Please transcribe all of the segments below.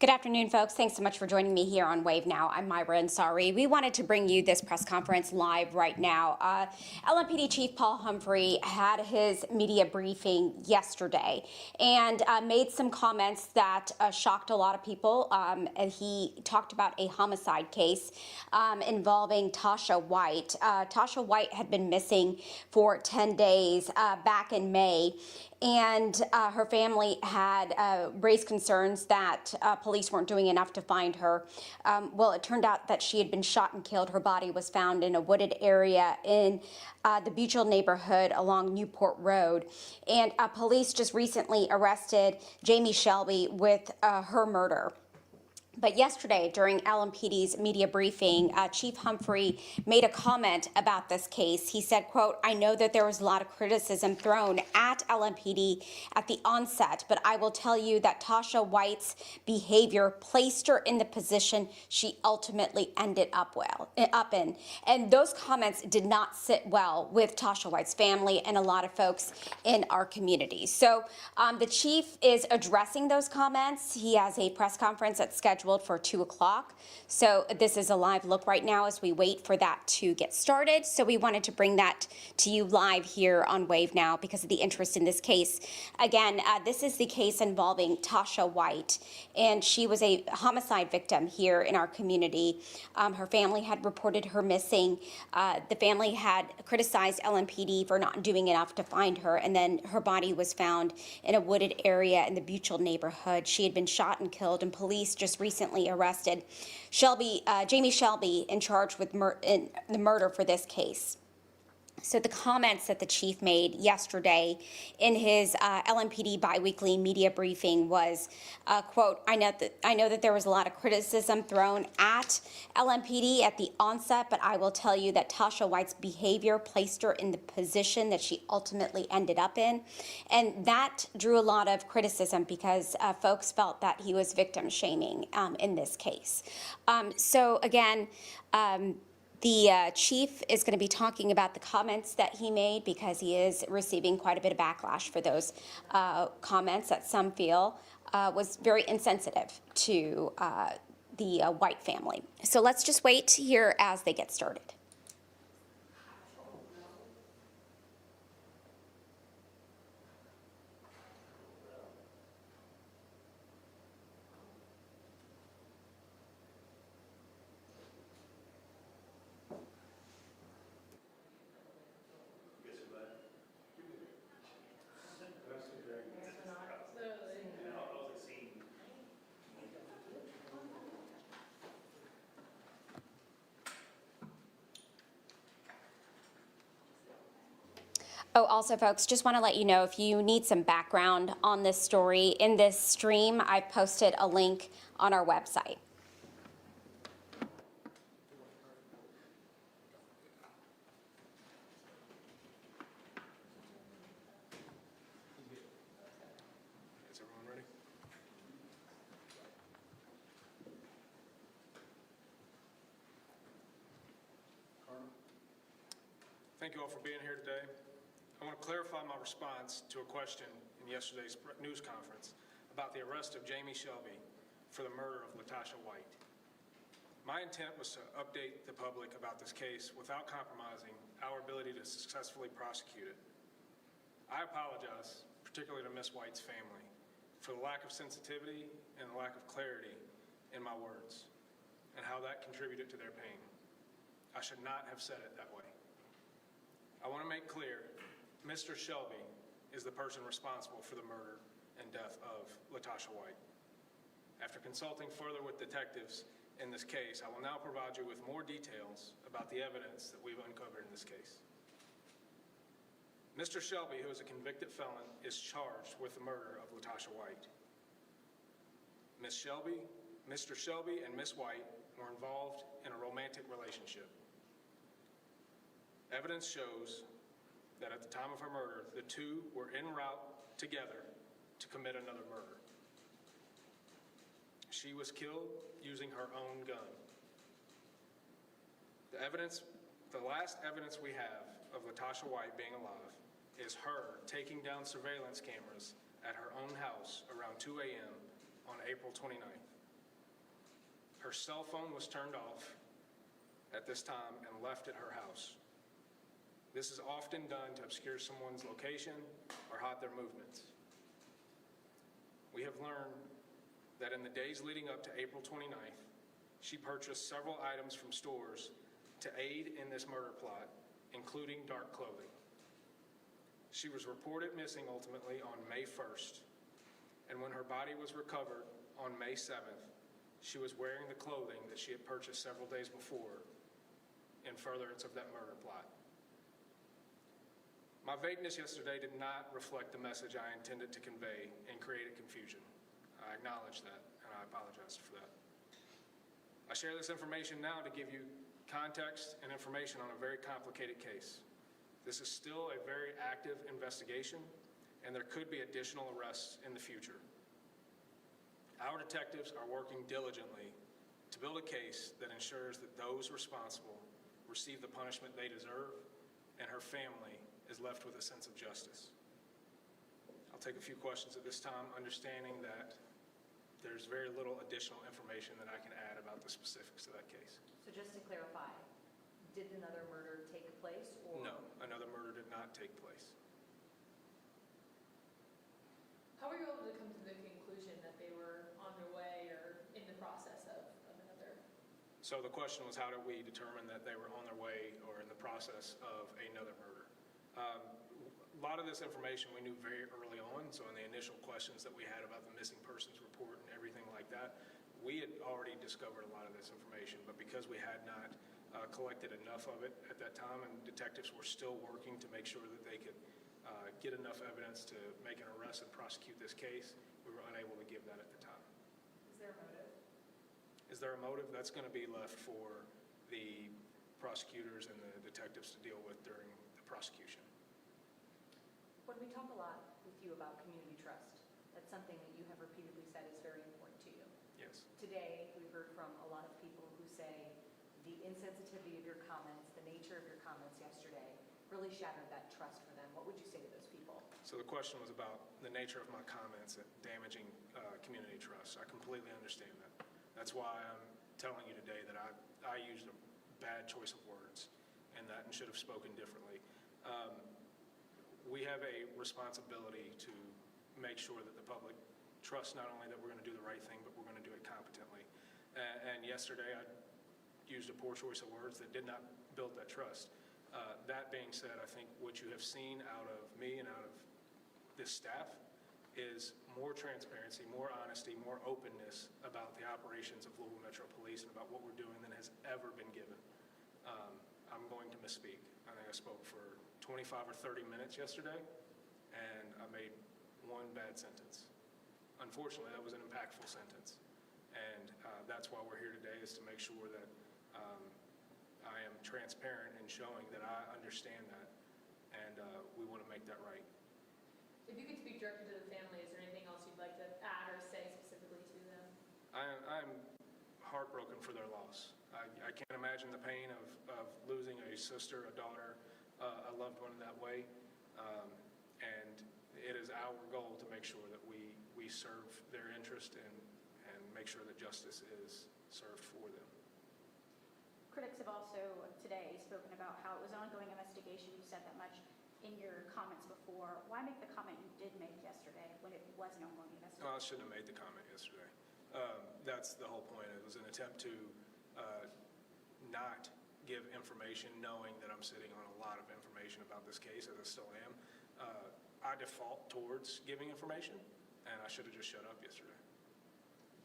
Good afternoon, folks. Thanks so much for joining me here on Wave Now. I'm Myra Ansari. We wanted to bring you this press conference live right now. LMPD Chief Paul Humphrey had his media briefing yesterday and made some comments that shocked a lot of people. And he talked about a homicide case involving Tasha White. Tasha White had been missing for 10 days back in May. And her family had raised concerns that police weren't doing enough to find her. Well, it turned out that she had been shot and killed. Her body was found in a wooded area in the Buchel neighborhood along Newport Road. And police just recently arrested Jamie Shelby with her murder. But yesterday, during LMPD's media briefing, Chief Humphrey made a comment about this case. He said, quote, "I know that there was a lot of criticism thrown at LMPD at the onset, but I will tell you that Tasha White's behavior placed her in the position she ultimately ended up in." And those comments did not sit well with Tasha White's family and a lot of folks in our community. So the chief is addressing those comments. He has a press conference that's scheduled for 2 o'clock. So this is a live look right now as we wait for that to get started. So we wanted to bring that to you live here on Wave Now because of the interest in this case. Again, this is the case involving Tasha White, and she was a homicide victim here in our community. Her family had reported her missing. The family had criticized LMPD for not doing enough to find her, and then her body was found in a wooded area in the Buchel neighborhood. She had been shot and killed, and police just recently arrested Jamie Shelby in charge with the murder for this case. So the comments that the chief made yesterday in his LMPD biweekly media briefing was, quote, I know that there was a lot of criticism thrown at LMPD at the onset, but I will tell you that Tasha White's behavior placed her in the position that she ultimately ended up in." And that drew a lot of criticism because folks felt that he was victim shaming in this case. So again, the chief is going to be talking about the comments that he made because he is receiving quite a bit of backlash for those comments that some feel was very insensitive to the White family. So let's just wait here as they get started. Oh, also, folks, just want to let you know if you need some background on this story, in this stream, I've posted a link on our website. Is everyone ready? Thank you all for being here today. I want to clarify my response to a question in yesterday's news conference about the arrest of Jamie Shelby for the murder of Tasha White. My intent was to update the public about this case without compromising our ability to successfully prosecute it. I apologize, particularly to Ms. White's family, for the lack of sensitivity and the lack of clarity in my words and how that contributed to their pain. I should not have said it that way. I want to make clear, Mr. Shelby is the person responsible for the murder and death of Tasha White. After consulting further with detectives in this case, I will now provide you with more details about the evidence that we've uncovered in this case. Mr. Shelby, who is a convicted felon, is charged with the murder of Tasha White. Mr. Shelby and Ms. White were involved in a romantic relationship. Evidence shows that at the time of her murder, the two were en route together to commit another murder. She was killed using her own gun. The last evidence we have of Tasha White being alive is her taking down surveillance cameras at her own house around 2 a.m. on April 29th. Her cell phone was turned off at this time and left at her house. This is often done to obscure someone's location or hide their movements. We have learned that in the days leading up to April 29th, she purchased several items from stores to aid in this murder plot, including dark clothing. She was reported missing ultimately on May 1st, and when her body was recovered on May 7th, she was wearing the clothing that she had purchased several days before in furtherance of that murder plot. My vagueness yesterday did not reflect the message I intended to convey and created confusion. I acknowledge that, and I apologize for that. I share this information now to give you context and information on a very complicated case. This is still a very active investigation, and there could be additional arrests in the future. Our detectives are working diligently to build a case that ensures that those responsible receive the punishment they deserve, and her family is left with a sense of justice. I'll take a few questions at this time, understanding that there's very little additional information that I can add about the specifics of that case. So just to clarify, did another murder take place, or? No, another murder did not take place. How were you able to come to the conclusion that they were on their way or in the process of another? So the question was, how did we determine that they were on their way or in the process of another murder? A lot of this information we knew very early on, so in the initial questions that we had about the missing persons report and everything like that, we had already discovered a lot of this information, but because we had not collected enough of it at that time, and detectives were still working to make sure that they could get enough evidence to make an arrest and prosecute this case, we were unable to give that at the time. Is there a motive? Is there a motive? That's going to be left for the prosecutors and the detectives to deal with during the prosecution. When we talk a lot with you about community trust, that's something that you have repeatedly said is very important to you. Yes. Today, we heard from a lot of people who say the insensitivity of your comments, the nature of your comments yesterday, really shattered that trust for them. What would you say to those people? So the question was about the nature of my comments and damaging community trust. I completely understand that. That's why I'm telling you today that I used a bad choice of words and should have spoken differently. We have a responsibility to make sure that the public trusts not only that we're going to do the right thing, but we're going to do it competently. And yesterday I used a poor choice of words that did not build that trust. That being said, I think what you have seen out of me and out of this staff is more transparency, more honesty, more openness about the operations of Louisville Metro Police and about what we're doing than has ever been given. I'm going to misspeak. I think I spoke for 25 or 30 minutes yesterday, and I made one bad sentence. Unfortunately, that was an impactful sentence, and that's why we're here today, is to make sure that I am transparent in showing that I understand that, and we want to make that right. If you could speak directly to the family, is there anything else you'd like to add or say specifically to them? I'm heartbroken for their loss. I can't imagine the pain of losing a sister, a daughter, a loved one in that way, and it is our goal to make sure that we serve their interest and make sure that justice is served for them. Critics have also today spoken about how it was an ongoing investigation. You said that much in your comments before. Why make the comment you did make yesterday when it was an ongoing investigation? I shouldn't have made the comment yesterday. That's the whole point. It was an attempt to not give information knowing that I'm sitting on a lot of information about this case, as I still am. I default towards giving information, and I should have just shut up yesterday.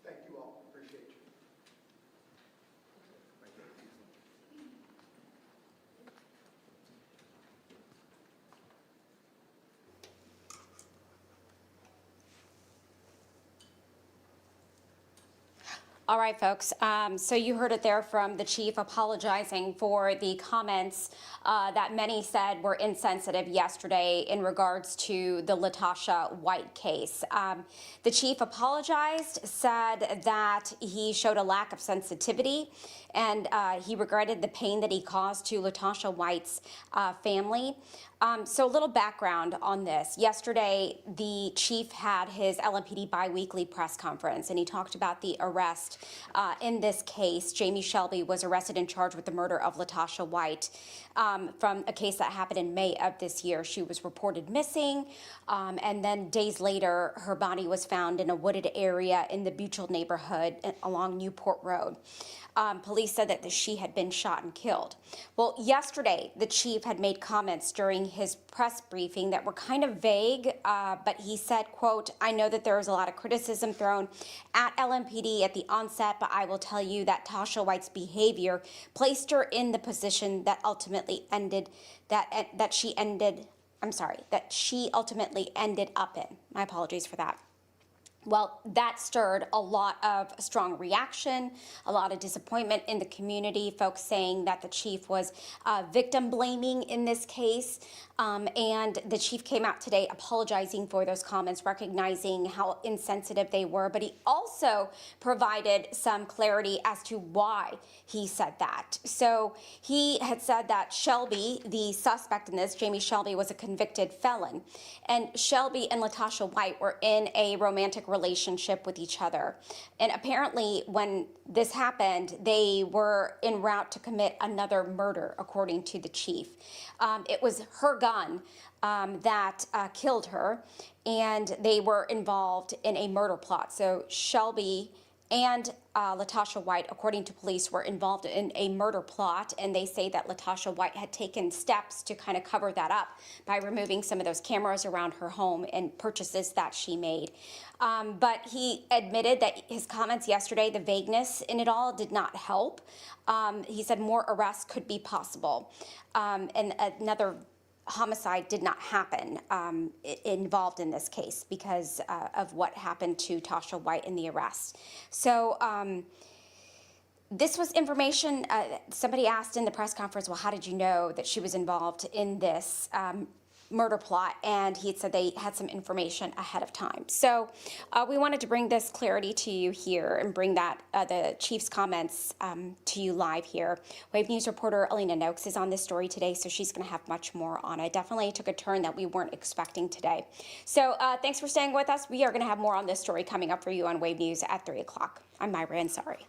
Thank you all. Appreciate you. All right, folks. So you heard it there from the chief apologizing for the comments that many said were insensitive yesterday in regards to the Tasha White case. The chief apologized, said that he showed a lack of sensitivity, and he regretted the pain that he caused to Tasha White's family. So a little background on this. Yesterday, the chief had his LMPD biweekly press conference, and he talked about the arrest in this case. Jamie Shelby was arrested and charged with the murder of Tasha White from a case that happened in May of this year. She was reported missing, and then days later, her body was found in a wooded area in the Buchel neighborhood along Newport Road. Police said that she had been shot and killed. Well, yesterday, the chief had made comments during his press briefing that were kind of vague, but he said, quote, "I know that there was a lot of criticism thrown at LMPD at the onset, but I will tell you that Tasha White's behavior placed her in the position that ultimately ended, that she ultimately ended up in." My apologies for that. Well, that stirred a lot of strong reaction, a lot of disappointment in the community, folks saying that the chief was victim blaming in this case. And the chief came out today apologizing for those comments, recognizing how insensitive they were, but he also provided some clarity as to why he said that. So he had said that Shelby, the suspect in this, Jamie Shelby, was a convicted felon. And Shelby and Tasha White were in a romantic relationship with each other. And apparently when this happened, they were en route to commit another murder, according to the chief. It was her gun that killed her, and they were involved in a murder plot. So Shelby and Tasha White, according to police, were involved in a murder plot, and they say that Tasha White had taken steps to kind of cover that up by removing some of those cameras around her home and purchases that she made. But he admitted that his comments yesterday, the vagueness in it all, did not help. He said more arrests could be possible, and another homicide did not happen involved in this case because of what happened to Tasha White in the arrest. So this was information, somebody asked in the press conference, well, how did you know that she was involved in this murder plot? And he had said they had some information ahead of time. So we wanted to bring this clarity to you here and bring that the chief's comments to you live here. Wave News reporter Alina Noakes is on this story today, so she's going to have much more on it. Definitely took a turn that we weren't expecting today. So thanks for staying with us. We are going to have more on this story coming up for you on Wave News at 3 o'clock. I'm Myra Ansari.